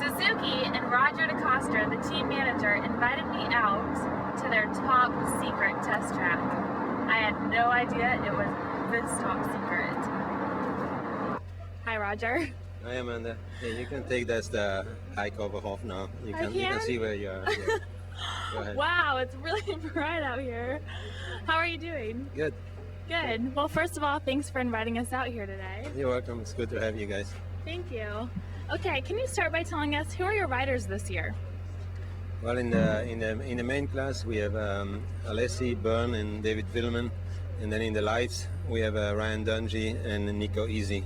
Suzuki and Roger DeCoster, the team manager, invited me out to their top secret test track. I had no idea it was this top secret. Hi, Roger. Hi, Amanda. Yeah, you can take this the hike over half now. You can? can see where you are. Yeah. Go ahead. Wow, it's really bright out here. How are you doing? Good. Good. Well, first of all, thanks for inviting us out here today. You're welcome. It's good to have you guys. Thank you. Okay, can you start by telling us who are your riders this year? Well, in the main class we have Alessee, Byrne, and D Vuillemin, and then in the lights we have Ryan Dungey and Nico Izzi.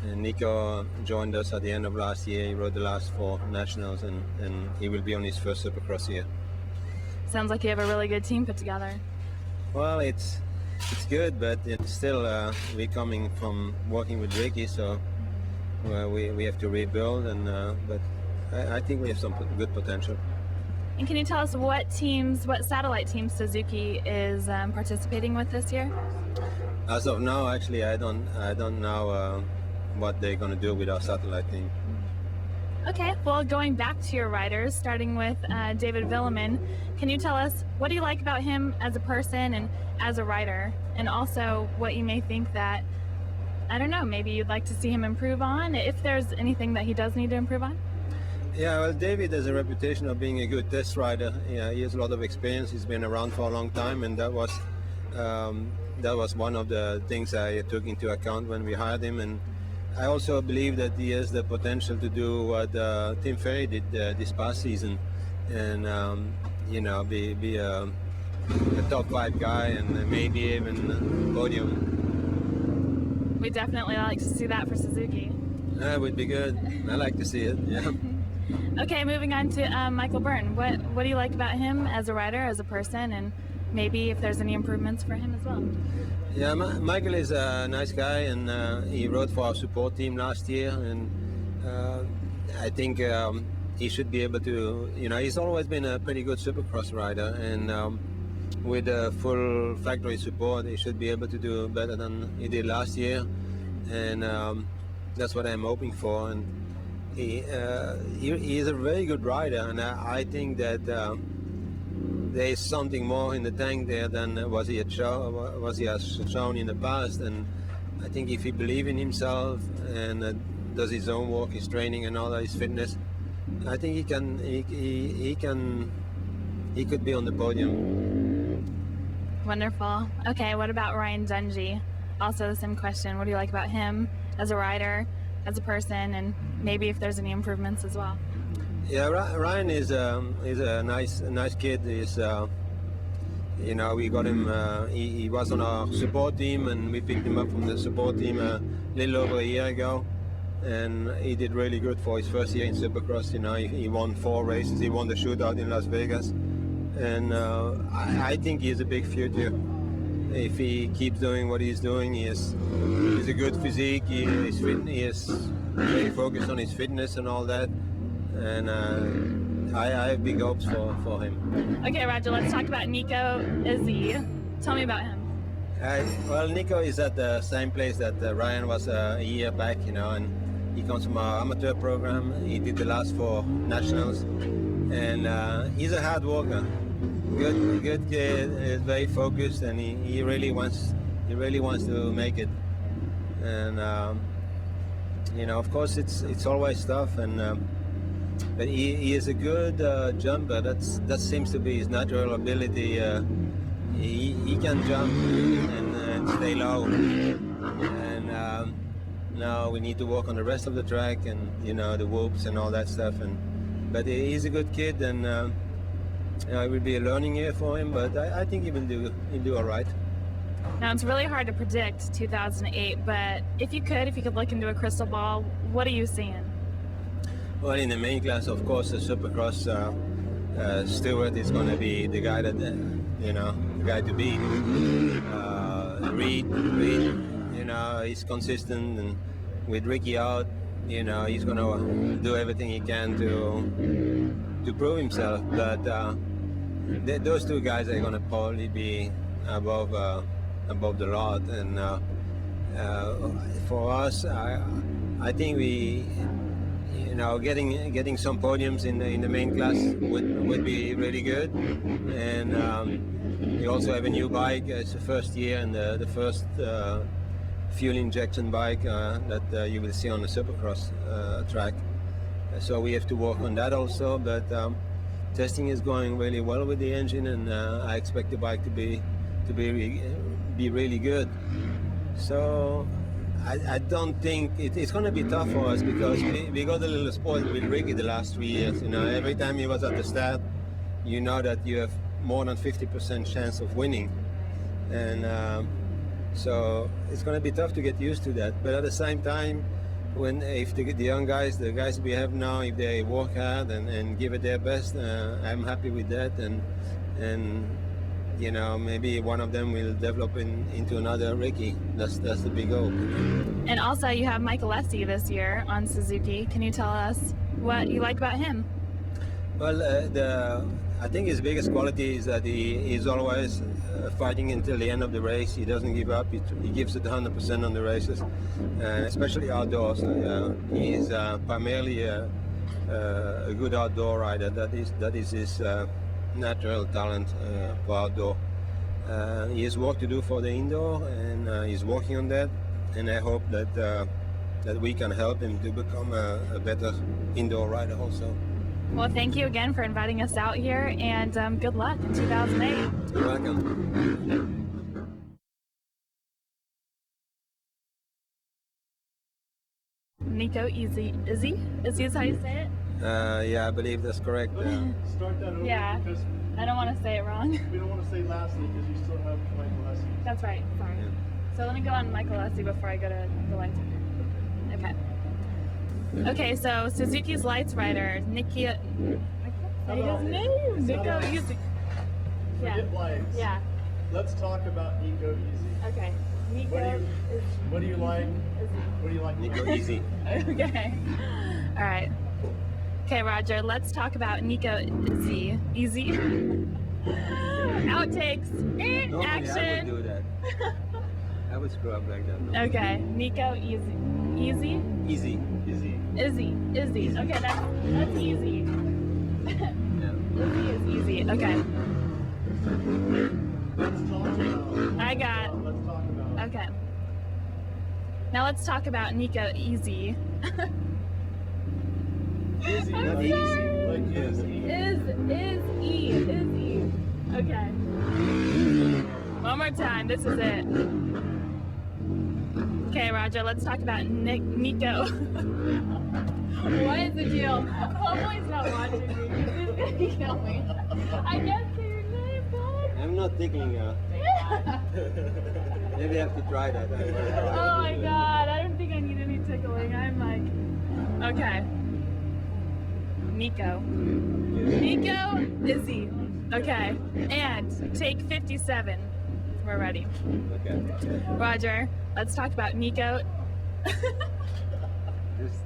And Nico joined us at the end of last year. He rode the last 4 nationals, and he will be on his first supercross year. Sounds like you have a really good team put together. Well, it's good, but it's still we're coming from working with Ricky, so we have to rebuild, and but I think we have some good potential. And can you tell us what satellite teams Suzuki is participating with this year? As of now, actually, I don't know what they're going to do with our satellite team. Okay, well, going back to your riders, starting with D Vuillemin, can you tell us what do you like about him as a person and as a rider, and also what you may think that, I don't know, maybe you'd like to see him improve on, if there's anything that he does need to improve on? Yeah, well, David has a reputation of being a good test rider. Yeah, he has a lot of experience. He's been around for a long time, and that was one of the things I took into account when we hired him. And I also believe that he has the potential to do what Tim Ferry did this past season, and be a top 5 guy, and maybe even podium. We'd definitely like to see that for Suzuki. That would be good. I like to see it. Yeah. Okay, moving on to Michael Byrne. What do you like about him as a rider, as a person, and maybe if there's any improvements for him as well? Yeah, Michael is a nice guy, and he rode for our support team last year, and I think he should be able to, he's always been a pretty good supercross rider, and with full factory support, he should be able to do better than he did last year, and that's what I'm hoping for. And he is a very good rider, and I think that there is something more in the tank there than what he has shown in the past. And I think if he believes in himself and does his own work, his training and all that, his fitness, I think he could be on the podium. Wonderful. Okay, what about Ryan Dungey? Also the same question. What do you like about him as a rider, as a person, and maybe if there's any improvements as well? Yeah, Ryan is a nice kid. He's we got him. He was on our support team, and we picked him up from the support team a little over a year ago, and he did really good for his first year in Supercross. He won 4 races. He won the shootout in Las Vegas, and I think he has a big future. If he keeps doing what he's doing, he's a good physique. He is very focused on his fitness and all that. And I have big hopes for him. Okay, Roger, let's talk about Nico Izzi. Tell me about him. Well, Nico is at the same place that Ryan was a year back, and he comes from our amateur program. He did the last 4 nationals, and he's a hard worker. Good kid, is very focused, and he really wants to make it. And of course it's always tough, and but he is a good jumper. That seems to be his natural ability. He can jump and stay low. And now we need to work on the rest of the track, and the whoops and all that stuff. But he's a good kid, and it will be a learning year for him. But I think he'll do all right. Now, it's really hard to predict 2008, but if you could look into a crystal ball, what are you seeing? Well, in the main class, of course, the Supercross Stewart is going to be the guy that, the guy to beat. Reed, he's consistent, and with Ricky out, he's going to do everything he can to prove himself. But those 2 guys are going to probably be above the lot, and for us, I think we know, getting some podiums in the main class would be really good. And we also have a new bike. It's the first year, and the first fuel injection bike that you will see on the supercross track. So we have to work on that also. But testing is going really well with the engine, and I expect the bike to be really good. So I don't think it's going to be tough for us, because we got a little spoiled with Ricky the last 3 years. You know, every time he was at the start, you know that you have more than 50% chance of winning, and so it's going to be tough to get used to that. But at the same time, if the young guys, the guys we have now, if they work hard and give it their best, I'm happy with that, and you know, maybe one of them will develop into another Ricky. That's the big goal. And also, you have Mike Alessi this year on Suzuki. Can you tell us what you like about him? Well, I think his biggest quality is that he's always fighting until the end of the race. He doesn't give up. He gives it 100% on the races, and especially outdoors. He's primarily a good outdoor rider. That is his natural talent for outdoor. He has work to do for the indoor, and he's working on that. And I hope that we can help him to become a better indoor rider also. Well, thank you again for inviting us out here, and good luck in 2008. You're welcome. Nico Izzi is how you say it? Yeah, I believe that's correct. Start that over. Yeah. Because I don't want to say it wrong. we don't want to say lastly because you still have Mike Alessi. That's right. Sorry. Yeah. So let me go on Mike Alessi before I go to the lights. Okay. Okay, so Suzuki's lights rider, Nico. I can't say his name. Nico Izzi. Yeah. Forget lights. Yeah. Let's talk about Nico Izzi. Okay. Nico What do you like? Izzi. What do you like? Nico Izzi. Okay. All right. Okay, Roger, let's talk about Nico Izzi. Easy. Outtakes. Normally Action. I would do that. I would screw up like that. No. Okay, Nico Izzi. Easy? Easy. Izzy. Okay, that's easy. Yeah. Izzy is easy. Okay. Let's talk about. I got. Let's talk about. Okay. Now let's talk about Nico Izzi. Izzy, I'm like sorry. like Izzy. Izzy. Okay. One more time. This is it. Okay, Roger, let's talk about Nico. What is the deal? Homeboy's not watching me. He's gonna kill me. I can't say your name, bud. I'm not thinking. Maybe I have to try that. Oh my god, I don't think I need any tickling. I'm like, okay. Nico Izzi. Okay, and take 57. We're ready. Okay. Roger, let's talk about Nico. Just